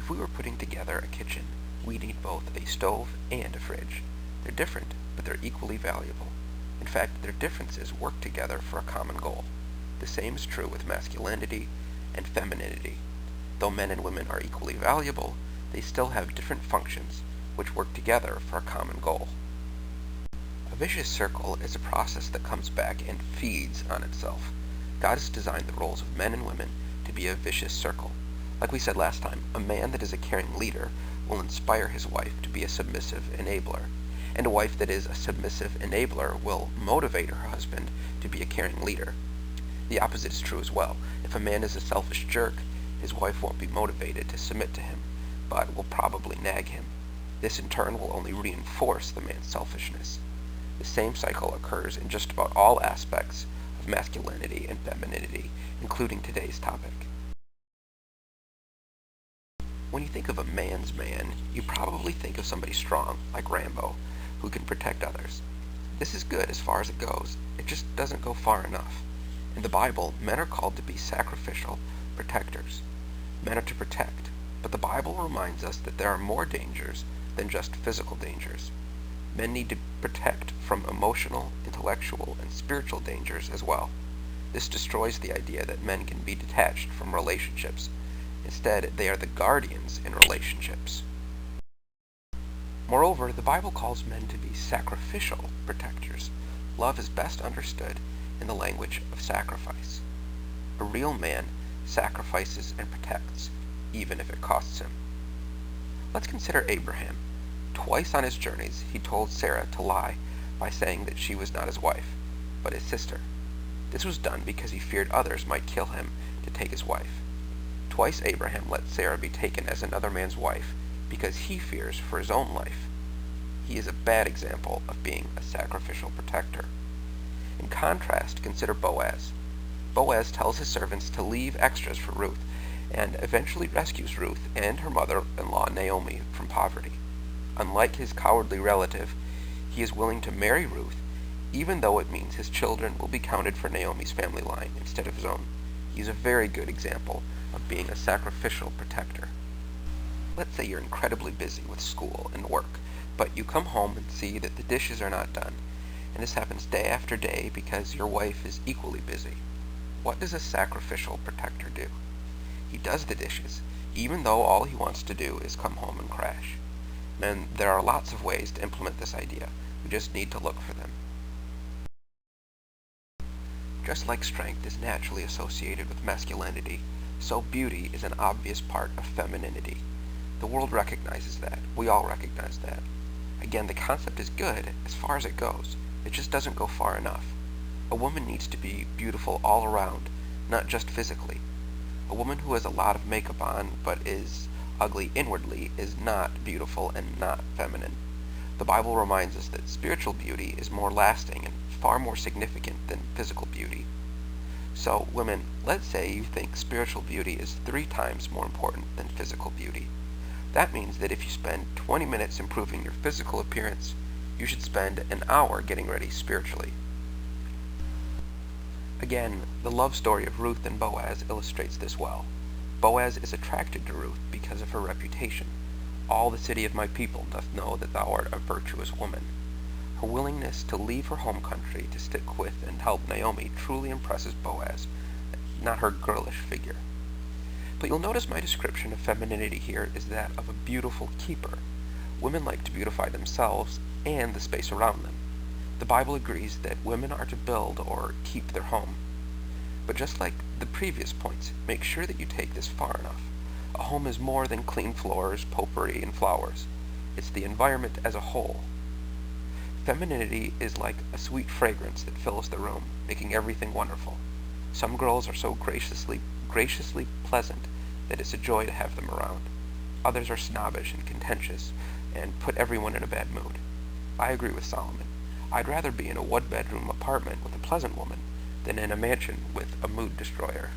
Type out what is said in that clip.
If we were putting together a kitchen, we need both a stove and a fridge. They're different, but they're equally valuable. In fact, their differences work together for a common goal. The same is true with masculinity and femininity. Though men and women are equally valuable, they still have different functions which work together for a common goal. A vicious circle is a process that comes back and feeds on itself. God has designed the roles of men and women to be a vicious circle. Like we said last time, a man that is a caring leader will inspire his wife to be a submissive enabler, and a wife that is a submissive enabler will motivate her husband to be a caring leader. The opposite is true as well. If a man is a selfish jerk, his wife won't be motivated to submit to him, but will probably nag him. This in turn will only reinforce the man's selfishness. The same cycle occurs in just about all aspects of masculinity and femininity, including today's topic. When you think of a man's man, you probably think of somebody strong, like Rambo, who can protect others. This is good as far as it goes. It just doesn't go far enough. In the Bible, men are called to be sacrificial protectors. Men are to protect, but the Bible reminds us that there are more dangers than just physical dangers. Men need to protect from emotional, intellectual, and spiritual dangers as well. This destroys the idea that men can be detached from relationships. Instead, they are the guardians in relationships. Moreover, the Bible calls men to be sacrificial protectors. Love is best understood in the language of sacrifice. A real man sacrifices and protects, even if it costs him. Let's consider Abraham. Twice on his journeys, he told Sarah to lie by saying that she was not his wife, but his sister. This was done because he feared others might kill him to take his wife. Twice Abraham let Sarah be taken as another man's wife because he fears for his own life. He is a bad example of being a sacrificial protector. In contrast, consider Boaz. Boaz tells his servants to leave extras for Ruth, and eventually rescues Ruth and her mother-in-law Naomi from poverty. Unlike his cowardly relative, he is willing to marry Ruth, even though it means his children will be counted for Naomi's family line instead of his own. He is a very good example of being a sacrificial protector. Let's say you're incredibly busy with school and work, but you come home and see that the dishes are not done, and this happens day after day because your wife is equally busy. What does a sacrificial protector do? He does the dishes, even though all he wants to do is come home and crash. And there are lots of ways to implement this idea. We just need to look for them. Just like strength is naturally associated with masculinity, so beauty is an obvious part of femininity. The world recognizes that. We all recognize that. Again, the concept is good as far as it goes. It just doesn't go far enough. A woman needs to be beautiful all around, not just physically. A woman who has a lot of makeup on but is ugly inwardly is not beautiful and not feminine. The Bible reminds us that spiritual beauty is more lasting and far more significant than physical beauty. So, women, let's say you think spiritual beauty is 3 times more important than physical beauty. That means that if you spend 20 minutes improving your physical appearance, you should spend an hour getting ready spiritually. Again, the love story of Ruth and Boaz illustrates this well. Boaz is attracted to Ruth because of her reputation. All the city of my people doth know that thou art a virtuous woman. Her willingness to leave her home country to stick with and help Naomi truly impresses Boaz, not her girlish figure. But you'll notice my description of femininity here is that of a beautiful keeper. Women like to beautify themselves and the space around them. The Bible agrees that women are to build or keep their home. But just like the previous points, make sure that you take this far enough. A home is more than clean floors, potpourri, and flowers. It's the environment as a whole. Femininity is like a sweet fragrance that fills the room, making everything wonderful. Some girls are so graciously pleasant that it's a joy to have them around. Others are snobbish and contentious and put everyone in a bad mood. I agree with Solomon. I'd rather be in a one-bedroom apartment with a pleasant woman than in a mansion with a mood destroyer.